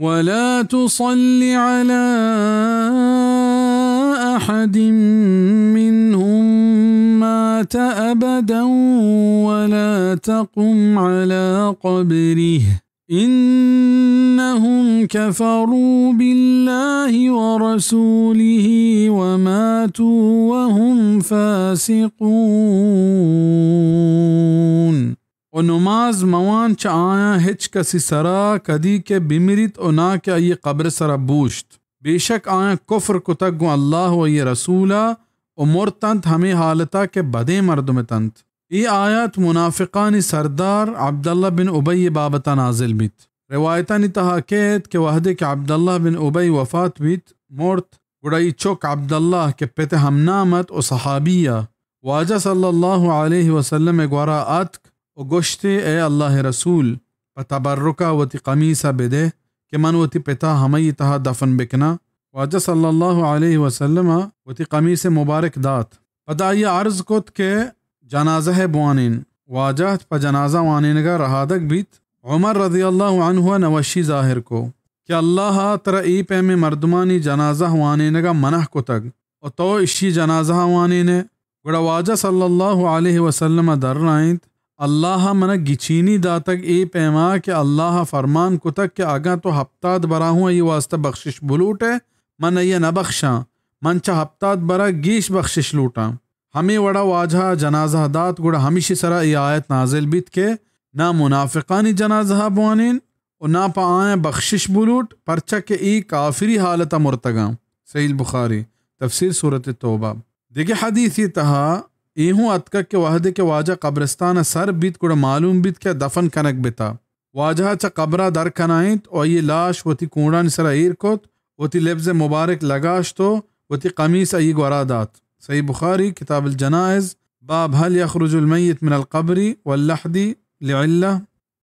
ولا تصل على أحد منهم مات أبدا ولا تقم على قبره إنهم كفروا بالله ورسوله وماتوا وهم فاسقون. و نماز موان چا آیا ہچ کسی سرا کدی کے بمیرت و نا کہ ای قبر سرا بوشت بیشک آیا کفر کتگو اللہ و ای رسولا و مرتنت ہمیں حالتا کے بدے مردم تنت. ای آیات منافقانی سردار عبداللہ بن ابی بابتا نازل بیت. روایتانی تحاکیت کہ وحدے کہ عبداللہ بن ابی وفات بیت مرت گڑائی چوک عبداللہ کے پتہ ہمنامت و صحابیہ واجہ صلی اللہ علیہ وسلم گوارا آتک و گوشتے اے اللہ رسول پتبرکا وتی قمیصہ بدے کہ من وتی پتا ہمیں تہا دفن بکنا. واجہ صلی اللہ علیہ وسلم وتی قمیص مبارک دات. پدا یہ عرض کت کہ جنازہ بوانین واجہ پا جنازہ وانینگا رہادک بیت. عمر رضی اللہ عنہ نوشی ظاہر کو کہ اللہ ترا ای پہ میں مردمانی جنازہ وانینگا منح کو تگ و تو اشی جنازہ وانینے گڑا واجہ صلی اللہ علیہ وسلم در رائنت اللہ منہ گچینی داتک ای پیما کہ اللہ فرمان کو تک کہ آگاں تو ہفتاد برا ہوں ای واسطہ بخشش بلوٹے من یہ نہ بخشاں من چا ہفتاد برا گیش بخشش لوٹاں. ہمیں وڑا واجہ جنازہ دات گڑا ہمیشی سرا ای آیت نازل بیت کے نہ منافقانی جنازہ بوانین و نہ پا آئیں بخشش بلوٹ پرچہ کہ ای کافری حالتا مرتگاں. صحیح البخاری تفسیر سورۃ توبہ. دیکھے حدیثی تہا ایہوں اتکا کہ وحدے کے واجہ قبرستان سر بیت کڑا معلوم بیت کہ دفن کنک بتا. واجہ چا قبرہ در کنائنت و یہ لاش وتی کونڈان سرا ایر کت وتی لبز مبارک لگاش تو وتی قمیص ای گورا دات. صحیح بخاری کتاب الجنائز باب هل يخرج الميت من القبر واللحد لعلة